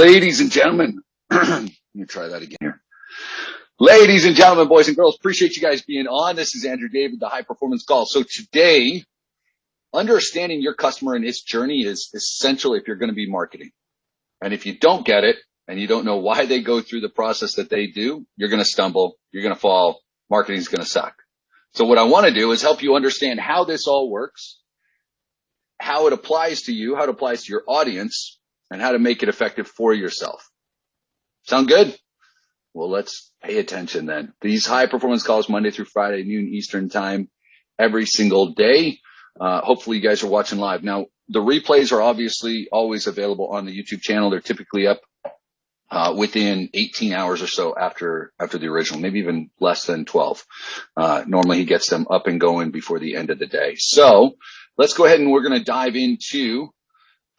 Ladies and gentlemen, let me try that again here. Ladies and gentlemen, boys and girls, appreciate you guys being on. This is Andrew David, the High Performance Call. So today, understanding your customer and its journey is essential if you're going to be marketing. And if you don't get it and you don't know why they go through the process that they do, you're going to stumble, you're going to fall, marketing's going to suck. So what I want to do is help you understand how this all works, how it applies to you, how it applies to your audience, and how to make it effective for yourself. Sound good? Well, let's pay attention then. These high performance calls Monday through Friday, noon Eastern time, every single day. Hopefully you guys are watching live. Now, the replays are obviously always available on the YouTube channel. They're typically up within 18 hours or so after the original, maybe even less than 12. Normally he gets them up and going before the end of the day. So let's go ahead and we're going to dive into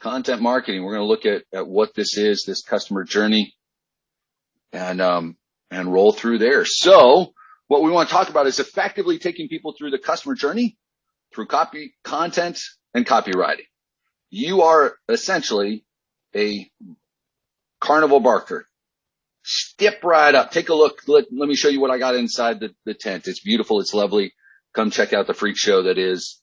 content marketing. We're going to look at what this is, this customer journey, and roll through there. So what we want to talk about is effectively taking people through the customer journey through copy, content, and copywriting. You are essentially a carnival barker. Step right up. Take a look. Let me show you what I got inside the tent. It's beautiful. It's lovely. Come check out the freak show that is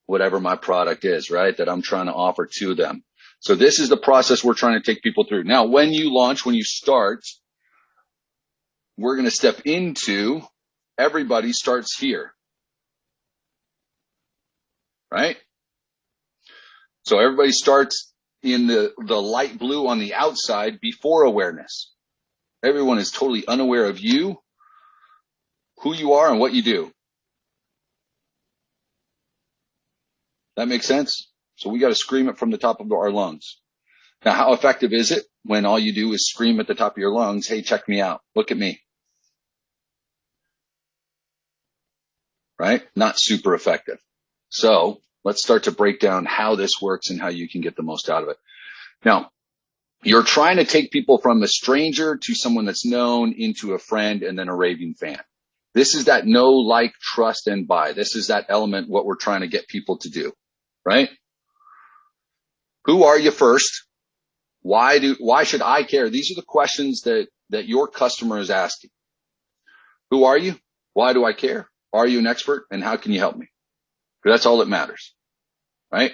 whatever my product is, right? That I'm trying to offer to them. So this is the process we're trying to take people through. Now, when you launch, when you start, we're going to step into everybody starts here, right? So everybody starts in the light blue on the outside before awareness. Everyone is totally unaware of you, who you are, and what you do. That makes sense? So we got to scream it from the top of our lungs. Now, how effective is it when all you do is scream at the top of your lungs, hey, check me out, look at me? Right? Not super effective. So let's start to break down how this works and how you can get the most out of it. Now, you're trying to take people from a stranger to someone that's known into a friend and then a raving fan. This is that know, like, trust, and buy. This is that element, what we're trying to get people to do, right? Who are you first? Why should I care? These are the questions that your customer is asking. Who are you? Why do I care? Are you an expert? And how can you help me? Because that's all that matters, right?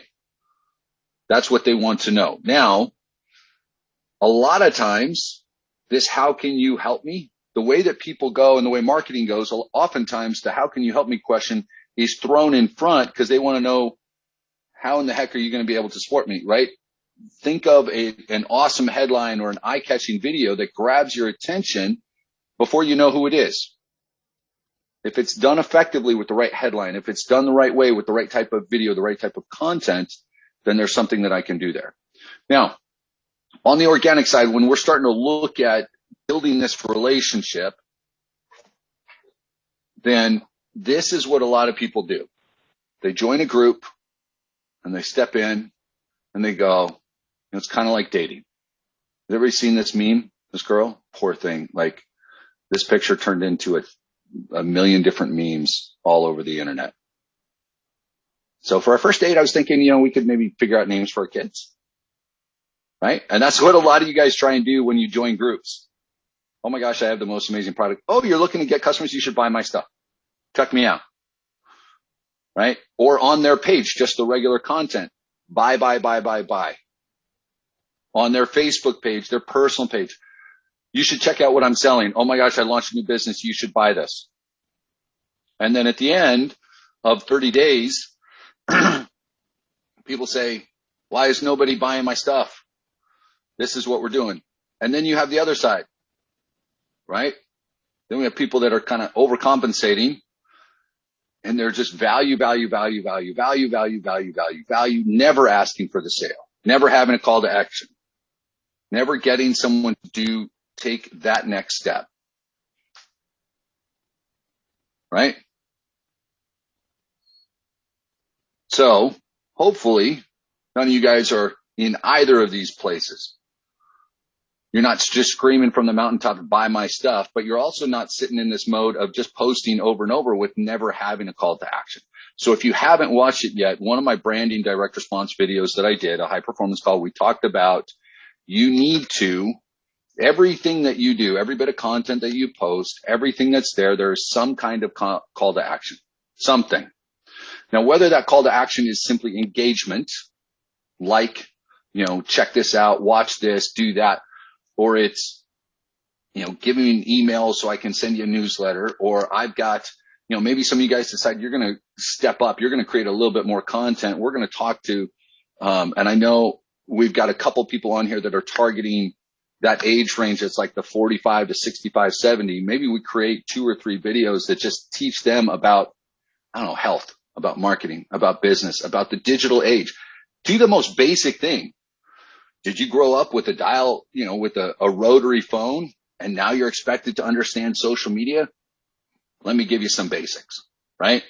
That's what they want to know. Now, a lot of times, this how can you help me? The way that people go and the way marketing goes, oftentimes the how can you help me question is thrown in front because they want to know how in the heck are you going to be able to support me, right? Think of an awesome headline or an eye-catching video that grabs your attention before you know who it is. If it's done effectively with the right headline, if it's done the right way with the right type of video, the right type of content, then there's something that I can do there. Now, on the organic side, when we're starting to look at building this relationship, then this is what a lot of people do. They join a group and they step in and they go, it's kind of like dating. Has everybody seen this meme? This girl? Poor thing. Like this picture turned into a million different memes all over the internet. So for our first date, I was thinking, we could maybe figure out names for our kids. Right? And that's what a lot of you guys try and do when you join groups. Oh my gosh, I have the most amazing product. Oh, you're looking to get customers? You should buy my stuff. Check me out. Right? Or on their page, just the regular content. Buy. On their Facebook page, their personal page. You should check out what I'm selling. Oh my gosh, I launched a new business. You should buy this. And then at the end of 30 days, people say, why is nobody buying my stuff? This is what we're doing. And then you have the other side, right? Then we have people that are kind of overcompensating and they're just value, never asking for the sale, never having a call to action, never getting someone to take that next step, right? So hopefully none of you guys are in either of these places. You're not just screaming from the mountaintop to buy my stuff, but you're also not sitting in this mode of just posting over and over with never having a call to action. So if you haven't watched it yet, one of my branding direct response videos that I did, a high performance call, we talked about you need to, everything that you do, every bit of content that you post, everything that's there, there's some kind of call to action, something. Now, whether that call to action is simply engagement, like, check this out, watch this, do that, or it's, give me an email so I can send you a newsletter, or I've got, maybe some of you guys decide you're going to step up, you're going to create a little bit more content. We're going to talk to, and I know we've got a couple people on here that are targeting that age range. That's like the 45 to 65, 70. Maybe we create 2 or 3 videos that just teach them about, health, about marketing, about business, about the digital age. Do the most basic thing. Did you grow up with a dial, with a rotary phone, and now you're expected to understand social media? Let me give you some basics, right?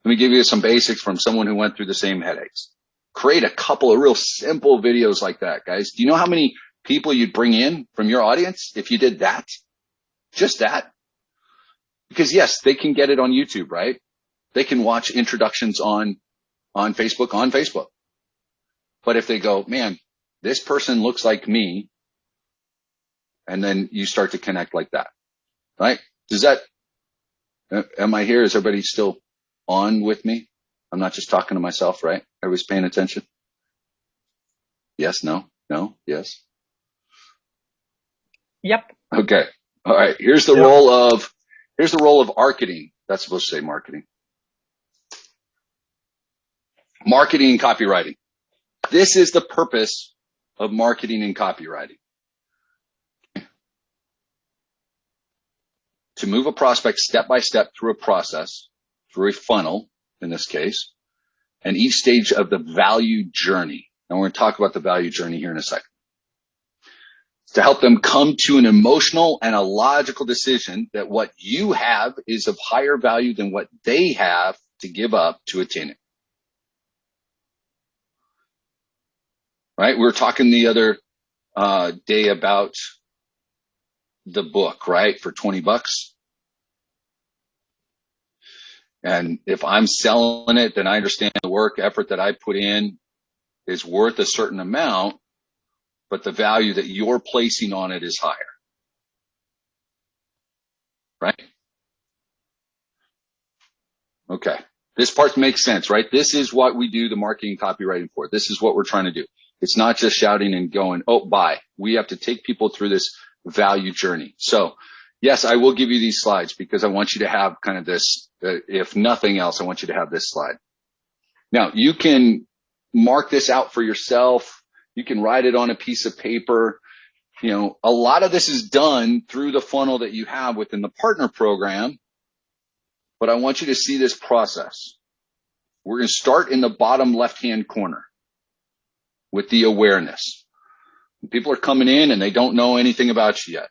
Let me give you some basics from someone who went through the same headaches. Create a couple of real simple videos like that, guys. Do you know how many people you'd bring in from your audience if you did that? Just that. Because yes, they can get it on YouTube, right? They can watch introductions on Facebook. But if they go, man, this person looks like me, and then you start to connect like that, right? Am I here? Is everybody still on with me? I'm not just talking to myself, right? Everybody's paying attention? Yes, no, yes. Yep. Okay. All right. Here's the role of marketing. That's supposed to say marketing. Marketing and copywriting. This is the purpose of marketing and copywriting. To move a prospect step by step through a process, through a funnel in this case, and each stage of the value journey. And we're going to talk about the value journey here in a second. To help them come to an emotional and a logical decision that what you have is of higher value than what they have to give up to attain it. Right? We were talking the other day about the book, right? For $20. And if I'm selling it, then I understand the work effort that I put in is worth a certain amount, but the value that you're placing on it is higher. Right? Okay. This part makes sense, right? This is what we do the marketing copywriting for. This is what we're trying to do. It's not just shouting and going, oh, bye. We have to take people through this value journey. So yes, I will give you these slides because I want you to have kind of this, if nothing else, I want you to have this slide. Now you can mark this out for yourself. You can write it on a piece of paper. A lot of this is done through the funnel that you have within the partner program, but I want you to see this process. We're going to start in the bottom left-hand corner with the awareness. People are coming in and they don't know anything about you yet.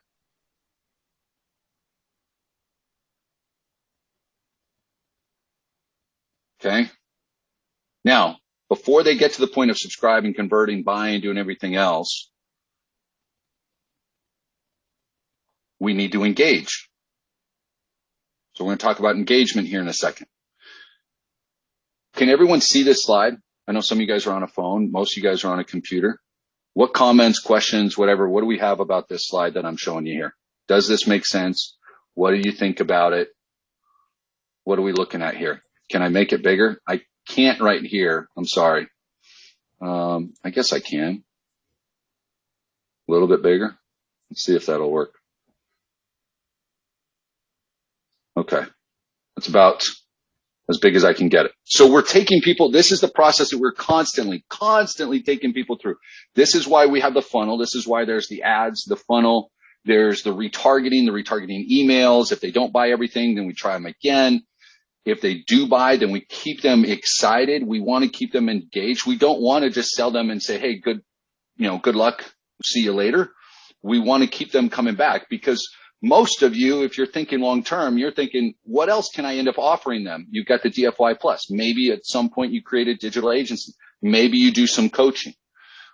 Okay. Now, before they get to the point of subscribing, converting, buying, doing everything else, we need to engage. So we're going to talk about engagement here in a second. Can everyone see this slide? I know some of you guys are on a phone. Most of you guys are on a computer. What comments, questions, whatever, what do we have about this slide that I'm showing you here? Does this make sense? What do you think about it? What are we looking at here? Can I make it bigger? I can't right here. I'm sorry. I guess I can. A little bit bigger. Let's see if that'll work. Okay. That's about as big as I can get it. So we're taking people, this is the process that we're constantly taking people through. This is why we have the funnel. This is why there's the ads, the funnel. There's the retargeting emails. If they don't buy everything, then we try them again. If they do buy, then we keep them excited. We want to keep them engaged. We don't want to just sell them and say, hey, good luck. See you later. We want to keep them coming back because most of you, if you're thinking long-term, you're thinking, what else can I end up offering them? You've got the DFY Plus. Maybe at some point you create a digital agency. Maybe you do some coaching,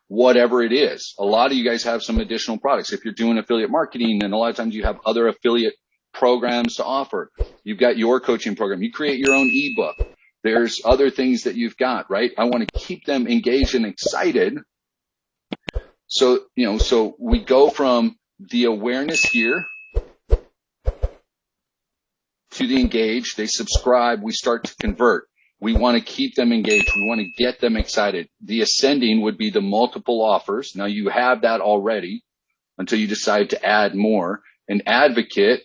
whatever it is. A lot of you guys have some additional products. If you're doing affiliate marketing, then a lot of times you have other affiliate programs to offer. You've got your coaching program. You create your own ebook. There's other things that you've got, right? I want to keep them engaged and excited So, so we go from the awareness here to the engage. They subscribe. We start to convert. We want to keep them engaged. We want to get them excited. The ascending would be the multiple offers. Now you have that already until you decide to add more. An advocate.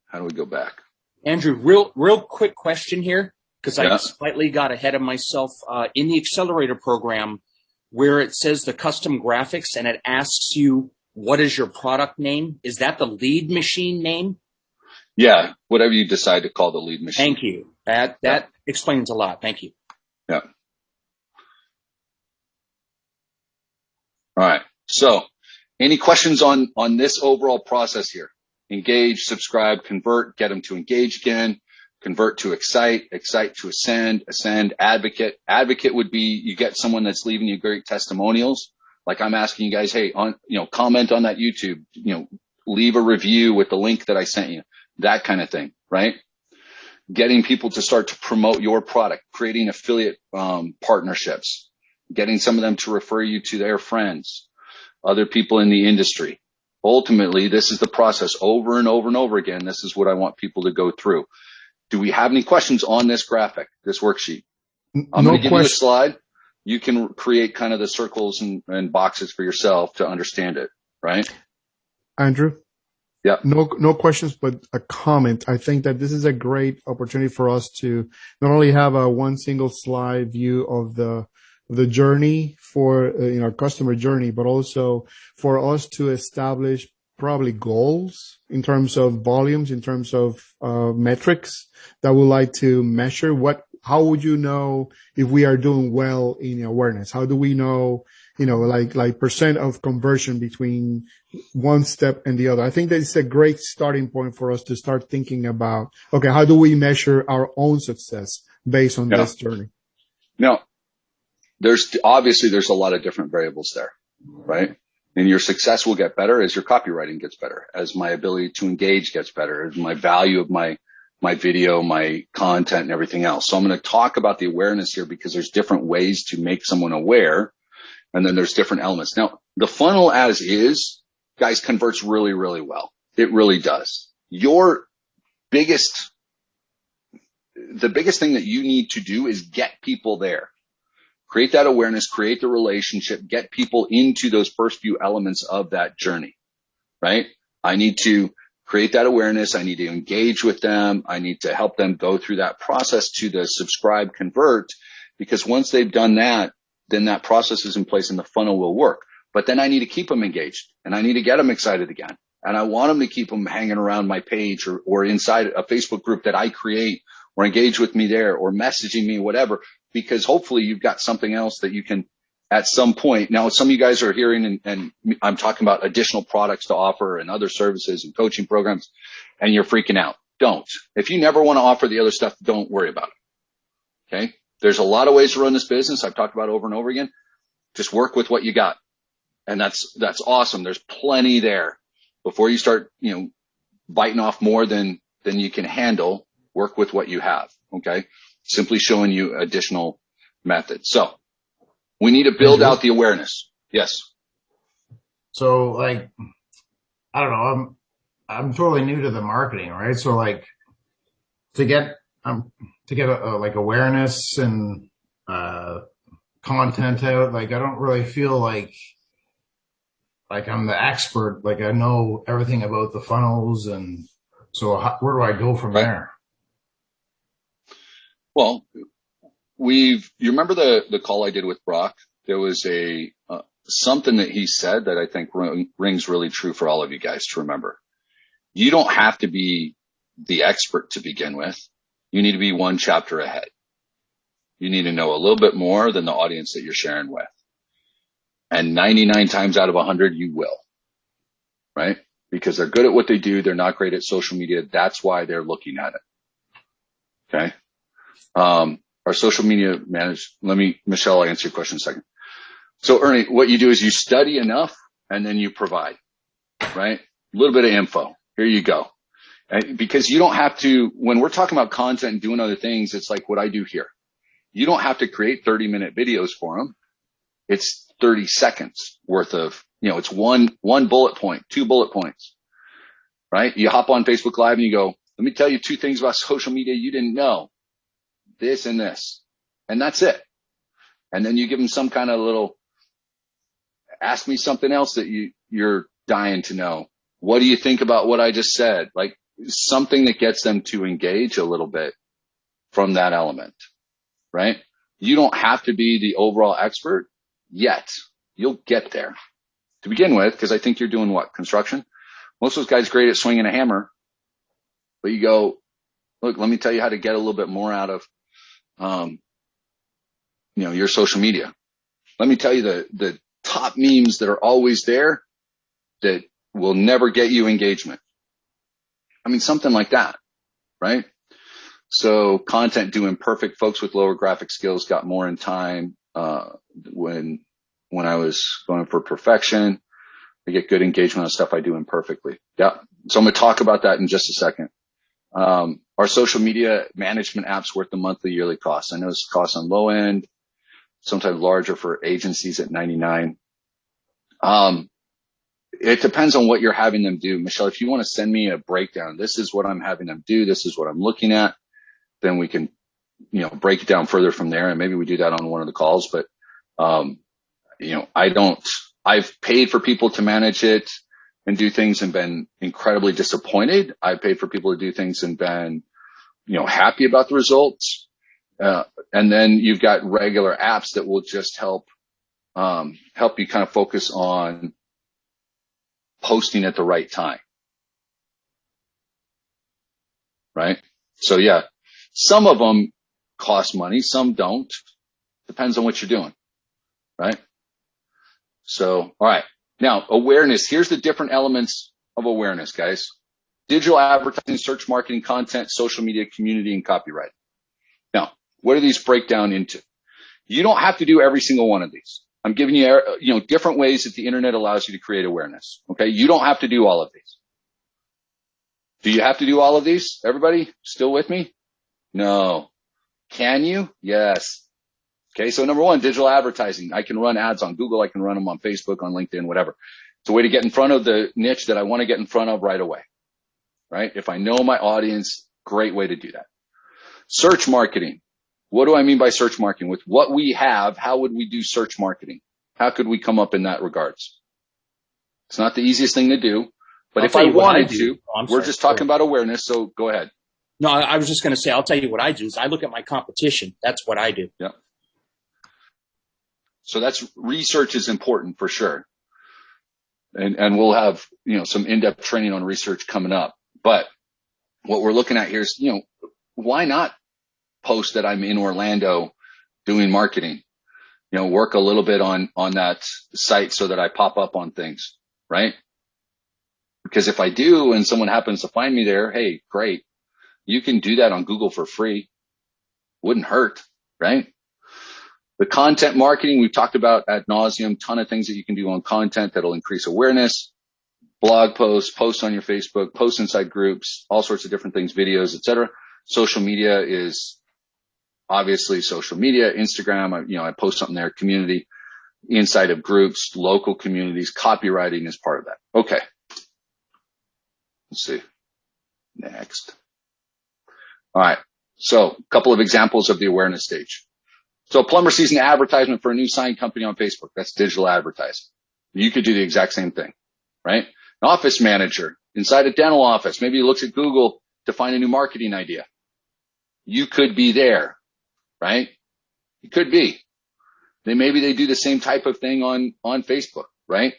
How do we go back? Andrew, real quick question here, because I slightly got ahead of myself. In the accelerator program, where it says the custom graphics and it asks you, what is your product name? Is that the lead machine name? Yeah, whatever you decide to call the lead machine. Thank you. That explains a lot. Thank you. Yeah. All right. So any questions on this overall process here? Engage, subscribe, convert, get them to engage again, convert to excite to ascend, advocate. Advocate would be you get someone that's leaving you great testimonials. Like I'm asking you guys, hey, comment on that YouTube, leave a review with the link that I sent you, that kind of thing, right? Getting people to start to promote your product, creating affiliate partnerships, getting some of them to refer you to their friends, other people in the industry. Ultimately, this is the process over and over and over again. This is what I want people to go through. Do we have any questions on this graphic, this worksheet? I'm going to give you a slide. You can create kind of the circles and boxes for yourself to understand it, right? Andrew? Yeah. No questions, but a comment. I think that this is a great opportunity for us to not only have a one single slide view of the journey for customer journey, but also for us to establish probably goals in terms of volumes, in terms of metrics that we like to measure. How would you know if we are doing well in awareness? How do we know, like percent of conversion between one step and the other? I think that it's a great starting point for us to start thinking about, okay, how do we measure our own success based on this journey? Now, there's a lot of different variables there, right? And your success will get better as your copywriting gets better, as my ability to engage gets better, as my value of my video, my content and everything else. So I'm going to talk about the awareness here because there's different ways to make someone aware. And then there's different elements. Now, the funnel as is, guys, converts really, really well. It really does. The biggest thing that you need to do is get people there. Create that awareness, create the relationship, get people into those first few elements of that journey, right? I need to create that awareness. I need to engage with them. I need to help them go through that process to the subscribe, convert, because once they've done that, then that process is in place and the funnel will work. But then I need to keep them engaged and I need to get them excited again. And I want them to keep them hanging around my page or inside a Facebook group that I create or engage with me there or messaging me, whatever, because hopefully you've got something else that you can at some point. Now, some of you guys are hearing and I'm talking about additional products to offer and other services and coaching programs and you're freaking out. Don't. If you never want to offer the other stuff, don't worry about it. Okay. There's a lot of ways to run this business. I've talked about over and over again. Just work with what you got. And that's awesome. There's plenty there. Before you start, biting off more than you can handle, work with what you have. Okay. Simply showing you additional methods. So we need to build out the awareness. Yes. So I don't know. I'm totally new to the marketing, right? So to get awareness and content out, I don't really feel like I'm the expert. I know everything about the funnels, and so where do I go from there? Well, you remember the call I did with Brock? There was something that he said that I think rings really true for all of you guys to remember. You don't have to be the expert to begin with. You need to be one chapter ahead. You need to know a little bit more than the audience that you're sharing with. And 99 times out of 100, you will, right? Because they're good at what they do. They're not great at social media. That's why they're looking at it. Okay. Our social media managers, Michelle, I'll answer your question in a second. So Ernie, what you do is you study enough and then you provide, right? A little bit of info. Here you go. Because you don't have to, when we're talking about content and doing other things, it's like what I do here. You don't have to create 30-minute videos for them. It's 30 seconds worth of, it's one bullet point, 2 bullet points, right? You hop on Facebook Live and you go, let me tell you 2 things about social media you didn't know, this and this, and that's it. And then you give them some kind of little, ask me something else that you're dying to know. What do you think about what I just said? Like something that gets them to engage a little bit from that element, right? You don't have to be the overall expert yet. You'll get there to begin with, because I think you're doing what? Construction? Most of those guys great at swinging a hammer, but you go, look, let me tell you how to get a little bit more out of, your social media. Let me tell you the top memes that are always there that will never get you engagement. I mean, something like that, right? So content doing perfect. Folks with lower graphic skills got more in time. When I was going for perfection, I get good engagement on stuff I do imperfectly. Yeah. So I'm going to talk about that in just a second. Our social media management apps worth the monthly, yearly costs. I know it's costs on low end, sometimes larger for agencies at $99. It depends on what you're having them do. Michelle, if you want to send me a breakdown, this is what I'm having them do, this is what I'm looking at, then we can, break it down further from there. And maybe we do that on one of the calls, but, I've paid for people to manage it and do things and been incredibly disappointed. I've paid for people to do things and been, happy about the results. And then you've got regular apps that will just help you kind of focus on posting at the right time. Right? So yeah, some of them cost money, some don't. Depends on what you're doing. Right? So, all right. Now, awareness. Here's the different elements of awareness, guys. Digital advertising, search marketing, content, social media, community, and copyright. Now, what do these break down into? You don't have to do every single one of these. I'm giving you, different ways that the internet allows you to create awareness. Okay. You don't have to do all of these. Do you have to do all of these? Everybody still with me? No. Can you? Yes. Okay. So number 1, digital advertising. I can run ads on Google. I can run them on Facebook, on LinkedIn, whatever. It's a way to get in front of the niche that I want to get in front of right away. Right? If I know my audience, great way to do that. Search marketing. What do I mean by search marketing? With what we have, how would we do search marketing? How could we come up in that regards? It's not the easiest thing to do, but if I wanted to, we're just talking about awareness. So go ahead. No, I was just going to say, I'll tell you what I do is I look at my competition. That's what I do. Yeah. So that's research is important for sure. And we'll have, some in-depth training on research coming up. But what we're looking at here is, why not post that I'm in Orlando doing marketing? Work a little bit on that site so that I pop up on things, right? Because if I do and someone happens to find me there, hey, great. You can do that on Google for free. Wouldn't hurt, right? The content marketing we've talked about ad nauseum, ton of things that you can do on content that'll increase awareness, blog posts, posts on your Facebook, posts inside groups, all sorts of different things, videos, etc. Social media is obviously social media, Instagram, I post something there, community, inside of groups, local communities, copywriting is part of that. Okay. Let's see. Next. All right. So a couple of examples of the awareness stage. So plumber sees an advertisement for a new sign company on Facebook. That's digital advertising. You could do the exact same thing, right? An office manager inside a dental office. Maybe he looks at Google to find a new marketing idea. You could be there, right? You could be. Maybe they do the same type of thing on Facebook, right?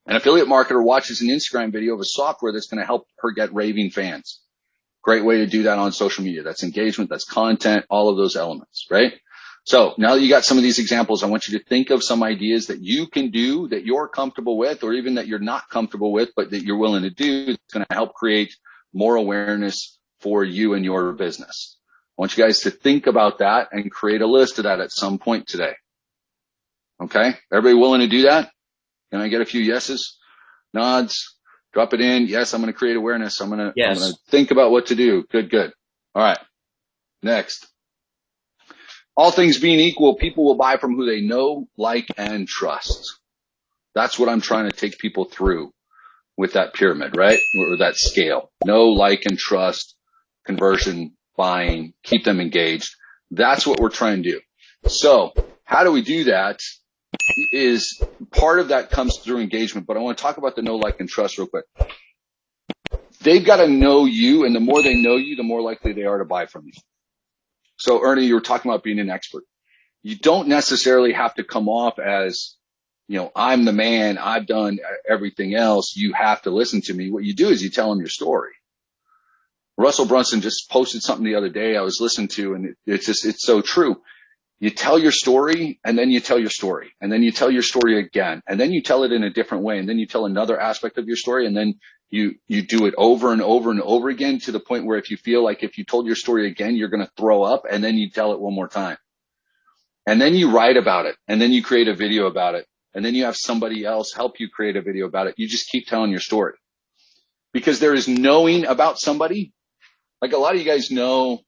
An affiliate marketer watches an Instagram video of a software that's going to help her get raving fans. Great way to do that on social media. That's engagement, that's content, all of those elements, right? So now that you got some of these examples, I want you to think of some ideas that you can do that you're comfortable with, or even that you're not comfortable with, but that you're willing to do. That's going to help create more awareness for you and your business. I want you guys to think about that and create a list of that at some point today. Okay. Everybody willing to do that? Can I get a few yeses, nods? Drop it in. Yes, I'm going to create awareness. I'm going to think about what to do. Good. All right. Next. All things being equal, people will buy from who they know, like, and trust. That's what I'm trying to take people through with that pyramid, right? Or that scale. Know, like, and trust, conversion, buying, keep them engaged. That's what we're trying to do. So how do we do that? Is part of that comes through engagement, but I want to talk about the know, like, and trust real quick. They've got to know you, and the more they know you, the more likely they are to buy from you. So Ernie, you were talking about being an expert. You don't necessarily have to come off as, I'm the man, I've done everything else, you have to listen to me. What you do is you tell them your story. Russell Brunson just posted something the other day I was listening to, and it's so true. You tell your story, and then you tell your story, and then you tell your story again, and then you tell it in a different way, and then you tell another aspect of your story, and then you do it over and over and over again to the point where if you feel like if you told your story again, you're going to throw up, and then you tell it one more time. And then you write about it, and then you create a video about it, and then you have somebody else help you create a video about it. You just keep telling your story. Because there is knowing about somebody. Like a lot of you guys know,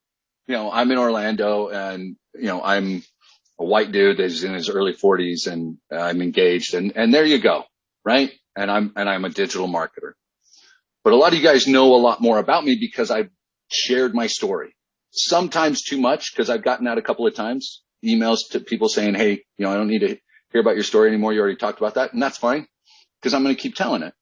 I'm in Orlando, and, I'm a white dude that's in his early 40s, and I'm engaged, and there you go, right? And I'm a digital marketer. But a lot of you guys know a lot more about me because I've shared my story. Sometimes too much, because I've gotten that a couple of times, emails to people saying, hey, I don't need to hear about your story anymore. You already talked about that. And that's fine, because I'm going to keep telling it.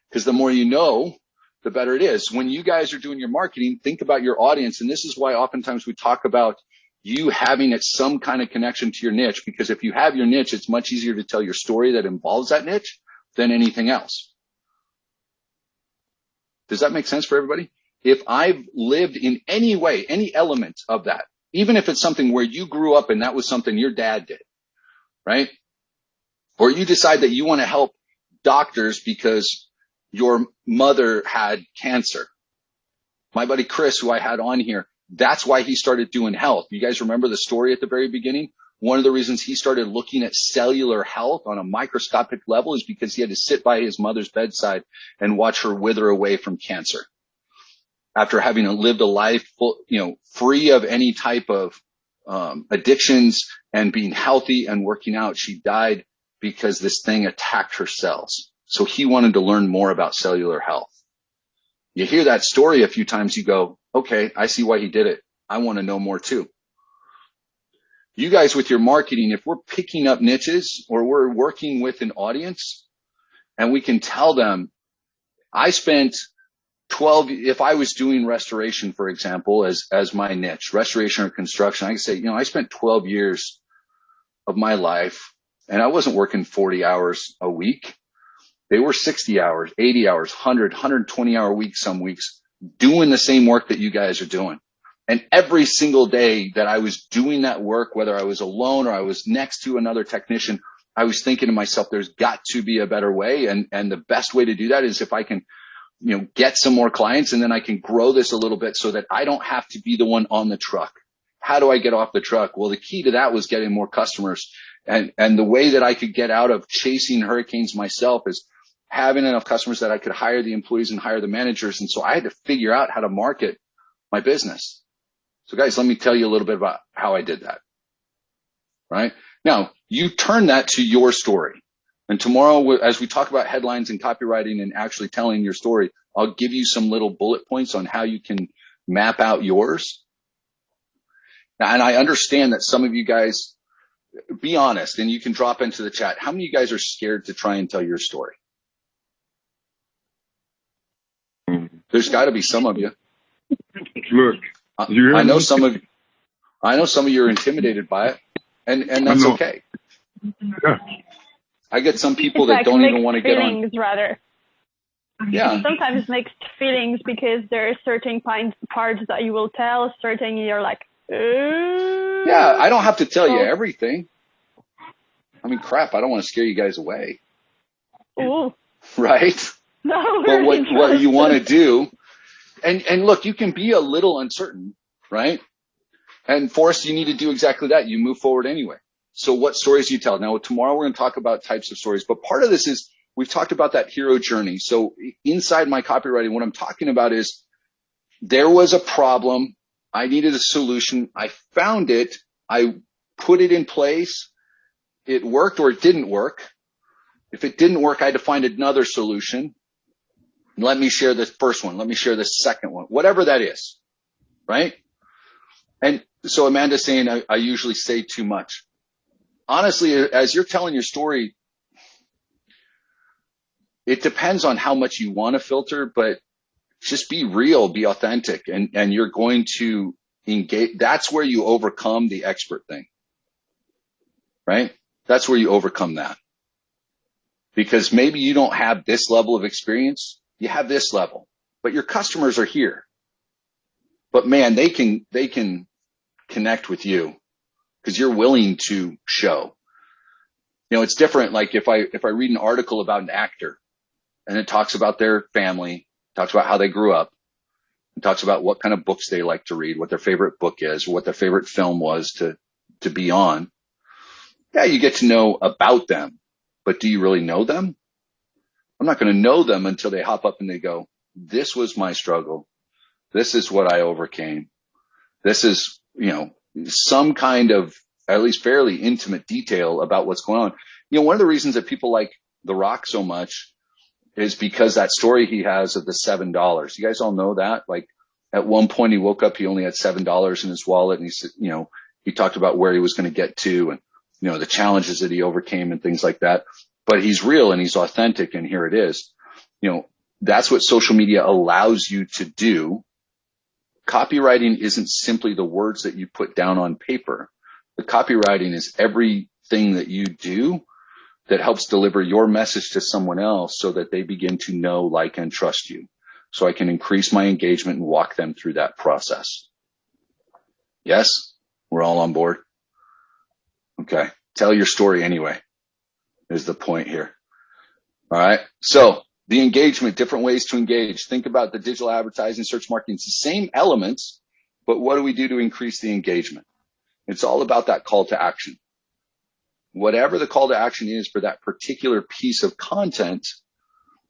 Because the more you know, the better it is. When you guys are doing your marketing, think about your audience. And this is why oftentimes we talk about you having some kind of connection to your niche, because if you have your niche, it's much easier to tell your story that involves that niche than anything else. Does that make sense for everybody? If I've lived in any way, any element of that, even if it's something where you grew up and that was something your dad did, right? Or you decide that you want to help doctors because your mother had cancer. My buddy Chris, who I had on here, that's why he started doing health. You guys remember the story at the very beginning? One of the reasons he started looking at cellular health on a microscopic level is because he had to sit by his mother's bedside and watch her wither away from cancer. After having lived a life free of any type of addictions and being healthy and working out, she died because this thing attacked her cells. So he wanted to learn more about cellular health. You hear that story a few times, you go, okay, I see why he did it. I want to know more too. You guys with your marketing, if we're picking up niches or we're working with an audience and we can tell them, I spent if I was doing restoration, for example, as my niche, restoration or construction, I can say, I spent 12 years of my life and I wasn't working 40 hours a week. They were 60 hours, 80 hours, 100, 120 hour weeks, some weeks, doing the same work that you guys are doing. And every single day that I was doing that work, whether I was alone or I was next to another technician, I was thinking to myself, there's got to be a better way. And the best way to do that is if I can, get some more clients, and then I can grow this a little bit so that I don't have to be the one on the truck. How do I get off the truck? Well, the key to that was getting more customers. And the way that I could get out of chasing hurricanes myself is having enough customers that I could hire the employees and hire the managers. And so I had to figure out how to market my business. So guys, let me tell you a little bit about how I did that. Right? Now, you turn that to your story. And tomorrow, as we talk about headlines and copywriting and actually telling your story, I'll give you some little bullet points on how you can map out yours. Now, and I understand that some of you guys, be honest, and you can drop into the chat. How many of you guys are scared to try and tell your story? There's got to be some of you. Look, I know some of you are intimidated by it, and that's okay. Yeah. I get some people that don't even want to get on. Rather. Yeah. Sometimes mixed feelings because there are certain parts that you will tell, certain you're like, yeah, I don't have to tell you everything. I mean, crap, I don't want to scare you guys away. Ooh. Right? No, but what you want to do, and look, you can be a little uncertain, right? And Forrest, you need to do exactly that. You move forward anyway. So what stories do you tell? Now, tomorrow we're going to talk about types of stories, but part of this is we've talked about that hero journey. So inside my copywriting, what I'm talking about is there was a problem. I needed a solution. I found it. I put it in place. It worked or it didn't work. If it didn't work, I had to find another solution. Let me share this first one. Let me share the second one, whatever that is. Right? And so Amanda's saying I usually say too much. Honestly, as you're telling your story, it depends on how much you want to filter, but just be real, be authentic, and you're going to engage. That's where you overcome the expert thing, right? That's where you overcome that. Because maybe you don't have this level of experience, you have this level, but your customers are here. But man, they can connect with you because you're willing to show. You know, it's different. Like if I read an article about an actor and it talks about their family, talks about how they grew up, and talks about what kind of books they like to read, what their favorite book is, what their favorite film was to be on. Yeah, you get to know about them, but do you really know them? I'm not going to know them until they hop up and they go, this was my struggle. This is what I overcame. This is, you know, some kind of at least fairly intimate detail about what's going on. You know, one of the reasons that people like The Rock so much is because that story he has of the $7. You guys all know that? Like at one point he woke up, he only had $7 in his wallet, and he said, you know, he talked about where he was going to get to and, you know, the challenges that he overcame and things like that. But he's real and he's authentic, and here it is. You know, that's what social media allows you to do. Copywriting isn't simply the words that you put down on paper. The copywriting is everything that you do that helps deliver your message to someone else so that they begin to know, like, and trust you. So I can increase my engagement and walk them through that process. Yes? We're all on board? Okay. Tell your story anyway is the point here. All right. So the engagement, different ways to engage. Think about the digital advertising, search marketing. It's the same elements, but what do we do to increase the engagement? It's all about that call to action. Whatever the call to action is for that particular piece of content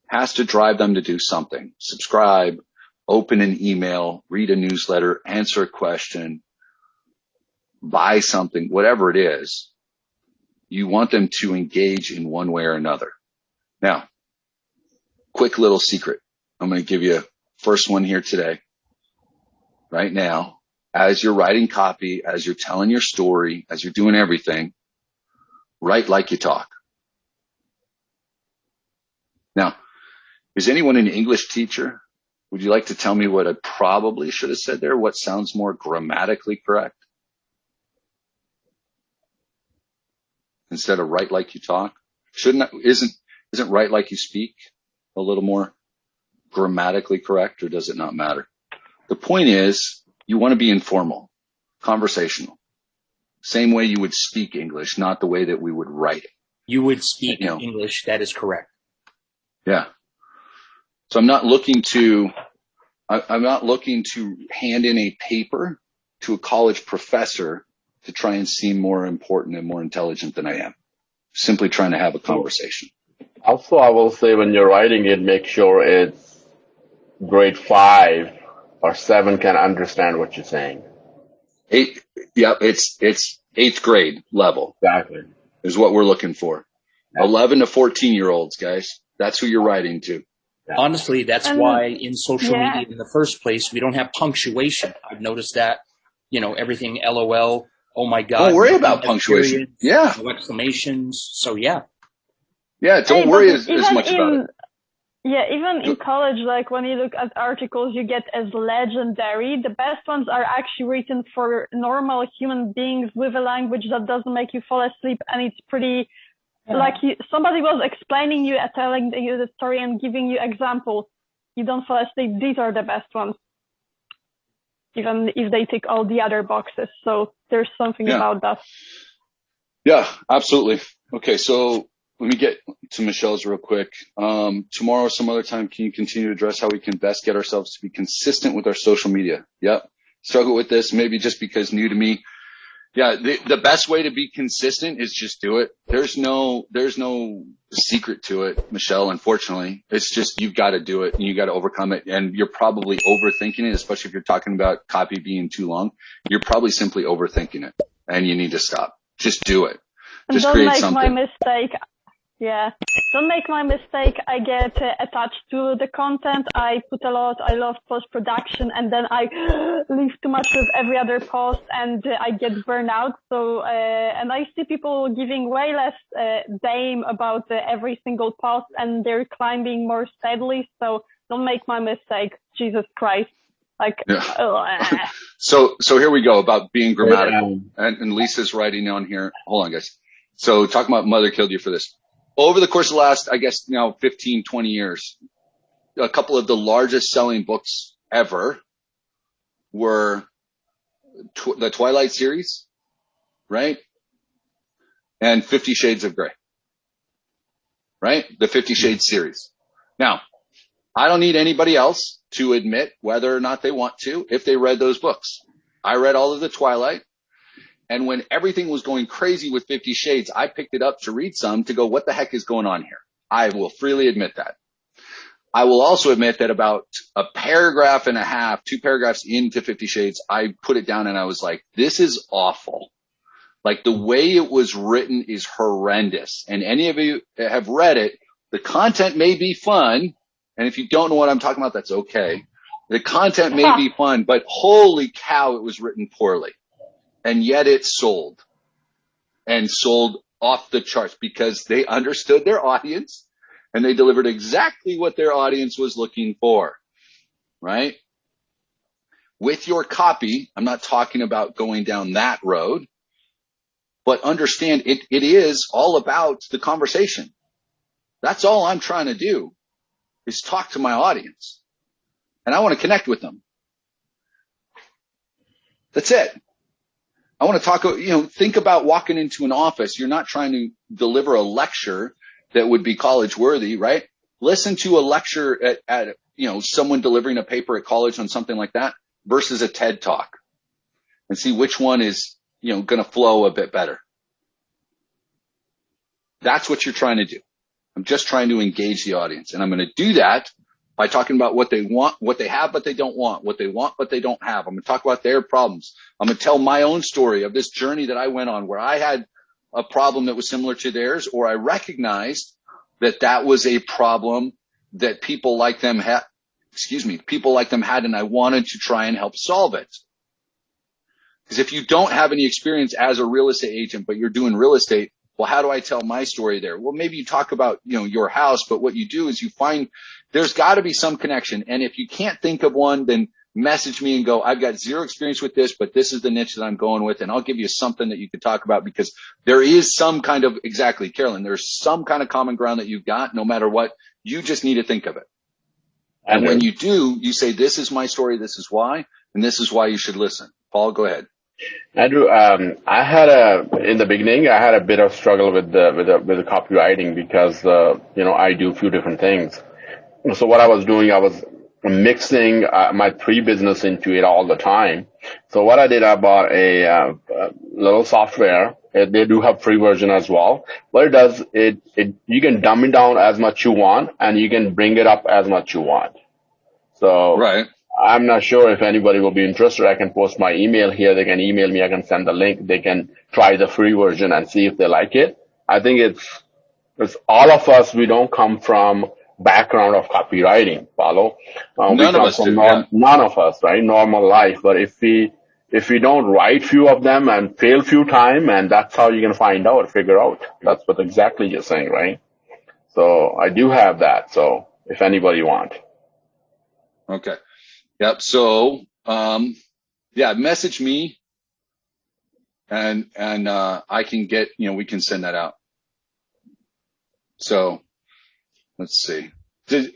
has to drive them to do something. Subscribe, open an email, read a newsletter, answer a question, buy something, whatever it is. You want them to engage in one way or another. Now, quick little secret. I'm going to give you first one here today, right now. As you're writing copy, as you're telling your story, as you're doing everything, write like you talk. Now, is anyone an English teacher? Would you like to tell me what I probably should have said there? What sounds more grammatically correct? Instead of write like you talk? Isn't write like you speak a little more grammatically correct, or does it not matter? The point is, you want to be informal, conversational. Same way you would speak English, not the way that we would write it. You would speak English, that is correct. Yeah. So I'm not looking to hand in a paper to a college professor to try and seem more important and more intelligent than I am. Simply trying to have a conversation. Also, I will say when you're writing it, make sure it's grade 5 or 7 can understand what you're saying. It's 8th grade level. Exactly. Is what we're looking for. Yeah. 11 to 14-year-olds, guys. That's who you're writing to. Yeah. Honestly, that's why in social media in the first place, we don't have punctuation. I've noticed that, you know, everything LOL, oh my God. Don't worry about punctuation. Periods, yeah. No exclamations. So yeah. Yeah, don't worry as much about it. Yeah, even in college, like when you look at articles you get as legendary, the best ones are actually written for normal human beings with a language that doesn't make you fall asleep, and it's pretty like somebody was explaining you and telling you the story and giving you examples. You don't fall asleep. These are the best ones, even if they tick all the other boxes. So there's something about that. Yeah, absolutely. Okay, so let me get to Michelle's real quick. Tomorrow, some other time, can you continue to address how we can best get ourselves to be consistent with our social media? Yep. Struggle with this, maybe just because new to me. Yeah, the best way to be consistent is just do it. There's no secret to it, Michelle, unfortunately. It's just you've got to do it and you got to overcome it. And you're probably overthinking it, especially if you're talking about copy being too long. You're probably simply overthinking it, and you need to stop. Just do it. And Just don't create make something. my mistake. Yeah. Don't make my mistake. I get attached to the content. I put a lot. I love post-production, and then I leave too much with every other post, and I get burnout. So, and I see people giving way less damn about every single post, and they're climbing more steadily. So don't make my mistake. Jesus Christ. Like, yeah. So here we go about being grammatical. And Lisa's writing on here. Hold on, guys. So talking about Mother Killed You for this. Over the course of the last, I guess now 15, 20 years, a couple of the largest selling books ever were the Twilight series, right? And 50 Shades of Grey, right? The 50 Shades series. Now, I don't need anybody else to admit whether or not they want to if they read those books. I read all of the Twilight. And when everything was going crazy with 50 Shades, I picked it up to read some to go, what the heck is going on here? I will freely admit that. I will also admit that about a paragraph and a half, 2 paragraphs into 50 Shades, I put it down and I was like, this is awful. Like the way it was written is horrendous. And any of you have read it, the content may be fun. And if you don't know what I'm talking about, that's okay. The content may be fun, but holy cow, it was written poorly. And yet it sold and sold off the charts because they understood their audience and they delivered exactly what their audience was looking for, right? With your copy, I'm not talking about going down that road, but understand it is all about the conversation. That's all I'm trying to do is talk to my audience and I want to connect with them. That's it. I want to talk, think about walking into an office. You're not trying to deliver a lecture that would be college worthy, right? Listen to a lecture at someone delivering a paper at college on something like that versus a TED talk and see which one is, going to flow a bit better. That's what you're trying to do. I'm just trying to engage the audience, and I'm going to do that by talking about what they want, what they have, but they don't want, what they want, but they don't have. I'm going to talk about their problems. I'm going to tell my own story of this journey that I went on where I had a problem that was similar to theirs, or I recognized that that was a problem that people like them had, and I wanted to try and help solve it. Because if you don't have any experience as a real estate agent, but you're doing real estate, well, how do I tell my story there? Well, maybe you talk about, your house, but what you do is you find there's got to be some connection. And if you can't think of one, then message me and go, I've got zero experience with this, but this is the niche that I'm going with. And I'll give you something that you can talk about because there is some kind of, exactly, Carolyn, there's some kind of common ground that you've got no matter what. You just need to think of it. And when you do, you say, this is my story. This is why, and this is why you should listen. Paul, go ahead. Andrew, in the beginning, I had a bit of struggle with the copywriting because, I do a few different things. So what I was doing, I was mixing my pre-business into it all the time. So what I did, I bought a little software. They do have free version as well. What it does, you can dumb it down as much you want and you can bring it up as much you want. So right. I'm not sure if anybody will be interested. I can post my email here. They can email me. I can send the link. They can try the free version and see if they like it. I think it's all of us. We don't come from background of copywriting, follow. None of us do. None of us, right? Normal life. But if we don't write few of them and fail few time, and that's how you can figure out. That's what exactly you're saying, right? So I do have that. So if anybody want. Okay. Yep. So, message me and I can get, we can send that out. So let's see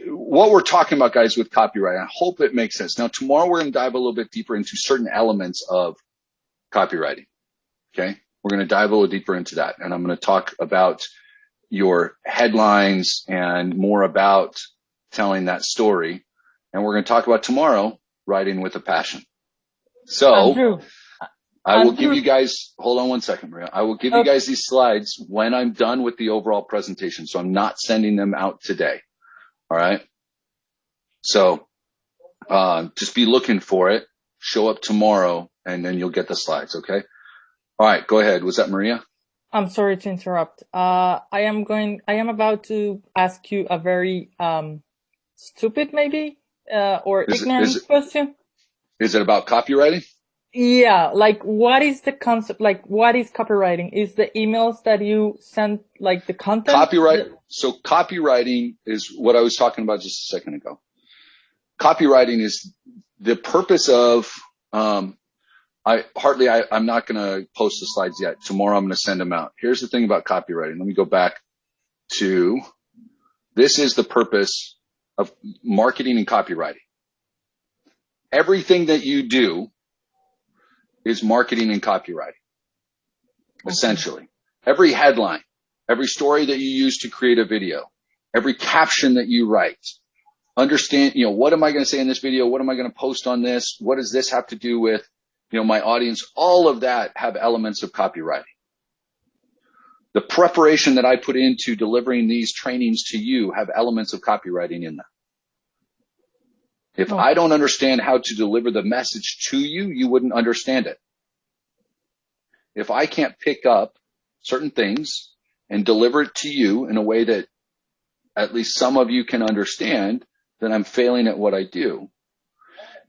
what we're talking about, guys, with copyright. I hope it makes sense. Now, tomorrow we're going to dive a little bit deeper into certain elements of copywriting. Okay. We're going to dive a little deeper into that. And I'm going to talk about your headlines and more about telling that story. And we're going to talk about tomorrow, writing with a passion. So Andrew. I will give you guys, hold on one second, Maria. I will give you guys these slides when I'm done with the overall presentation. So I'm not sending them out today. All right. So, just be looking for it, show up tomorrow, and then you'll get the slides. Okay. All right. Go ahead. Was that Maria? I'm sorry to interrupt. I am about to ask you a very stupid, maybe, or ignorant question. Is it about copywriting? Yeah, like what is the concept? Like what is copywriting? Is the emails that you send like the content? So copywriting is what I was talking about just a second ago. Copywriting is the purpose of, I'm not going to post the slides yet. Tomorrow I'm going to send them out. Here's the thing about copywriting. Let me go back to, this is the purpose of marketing and copywriting. Everything that you do is marketing and copywriting, essentially. Every headline, every story that you use to create a video, every caption that you write, understand, what am I going to say in this video? What am I going to post on this? What does this have to do with, my audience? All of that have elements of copywriting. The preparation that I put into delivering these trainings to you have elements of copywriting in them. If I don't understand how to deliver the message to you, you wouldn't understand it. If I can't pick up certain things and deliver it to you in a way that at least some of you can understand, then I'm failing at what I do.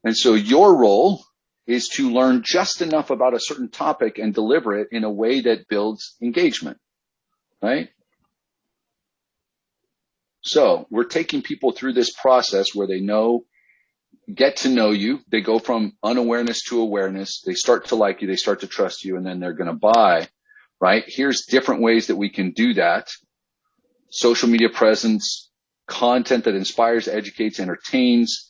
And so your role is to learn just enough about a certain topic and deliver it in a way that builds engagement, right? So we're taking people through this process where they get to know you. They go from unawareness to awareness. They start to like you. They start to trust you, and then they're going to buy, right? Here's different ways that we can do that. Social media presence, content that inspires, educates, entertains,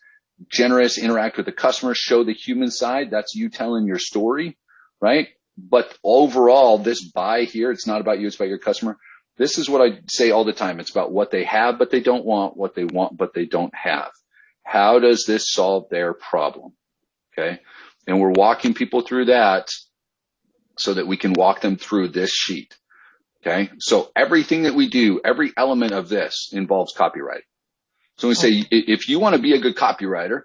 generous, interact with the customer, show the human side. That's you telling your story, right? But overall, this buy here, it's not about you, it's about your customer. This is what I say all the time. It's about what they have, but they don't want, what they want, but they don't have. How does this solve their problem? Okay. And we're walking people through that so that we can walk them through this sheet. Okay. So everything that we do, every element of this involves copywriting. So we say, if you want to be a good copywriter,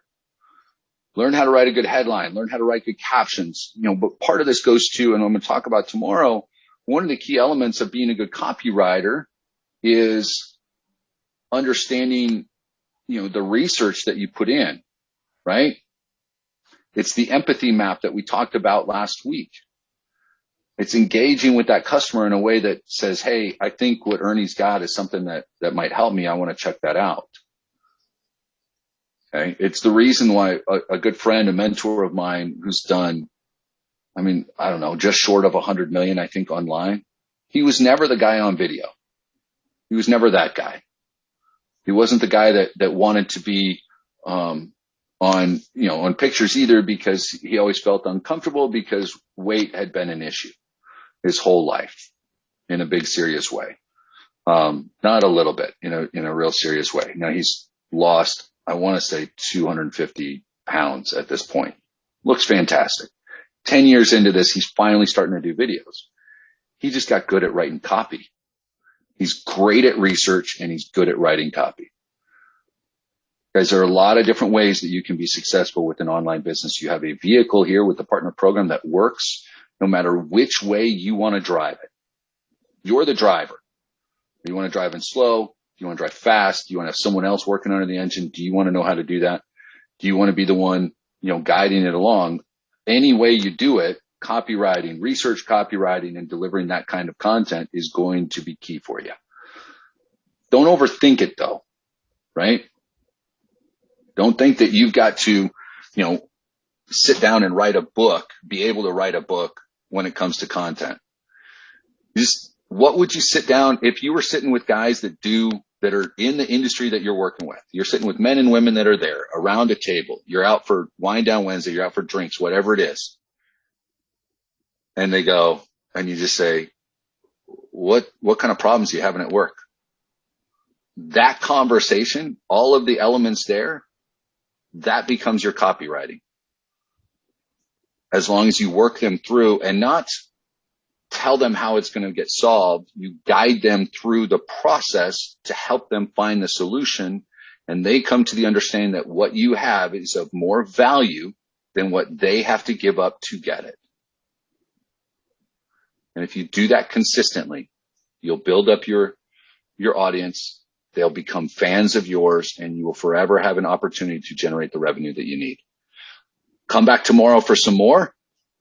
learn how to write a good headline, learn how to write good captions, but part of this goes to, and I'm going to talk about tomorrow, one of the key elements of being a good copywriter is understanding the research that you put in, right? It's the empathy map that we talked about last week. It's engaging with that customer in a way that says, hey, I think what Ernie's got is something that might help me. I want to check that out. Okay. It's the reason why a good friend, a mentor of mine who's done, just short of 100 million, I think, online. He was never the guy on video. He was never that guy. He wasn't the guy that wanted to be, on pictures either, because he always felt uncomfortable because weight had been an issue his whole life in a big, serious way. Not a little bit, in a real serious way. Now he's lost, I want to say 250 pounds at this point. Looks fantastic. 10 years into this, he's finally starting to do videos. He just got good at writing copy. He's great at research and he's good at writing copy. Guys, there are a lot of different ways that you can be successful with an online business. You have a vehicle here with the partner program that works no matter which way you want to drive it. You're the driver. Do you want to drive in slow? Do you want to drive fast? Do you want to have someone else working under the engine? Do you want to know how to do that? Do you want to be the one, guiding it along? Any way you do it, copywriting, research copywriting, and delivering that kind of content is going to be key for you. Don't overthink it though, right? Don't think that you've got to, sit down and write a book, be able to write a book when it comes to content. What would you sit down if you were sitting with guys that are in the industry that you're working with? You're sitting with men and women that are there around a table. You're out for Wine Down Wednesday. You're out for drinks, whatever it is. And they go, and you just say, what kind of problems are you having at work? That conversation, all of the elements there, that becomes your copywriting. As long as you work them through and not tell them how it's going to get solved, you guide them through the process to help them find the solution, and they come to the understanding that what you have is of more value than what they have to give up to get it. And if you do that consistently, you'll build up your audience. They'll become fans of yours, and you will forever have an opportunity to generate the revenue that you need. Come back tomorrow for some more.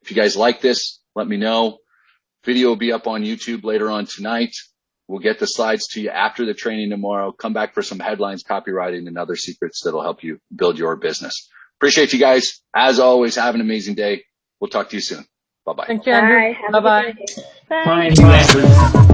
If you guys like this, let me know. Video will be up on YouTube later on tonight. We'll get the slides to you after the training tomorrow. Come back for some headlines, copywriting, and other secrets that'll help you build your business. Appreciate you guys. As always, have an amazing day. We'll talk to you soon. Bye-bye. Thank you, Andrew. Bye. Bye-bye. Thanks. Bye, Andrew.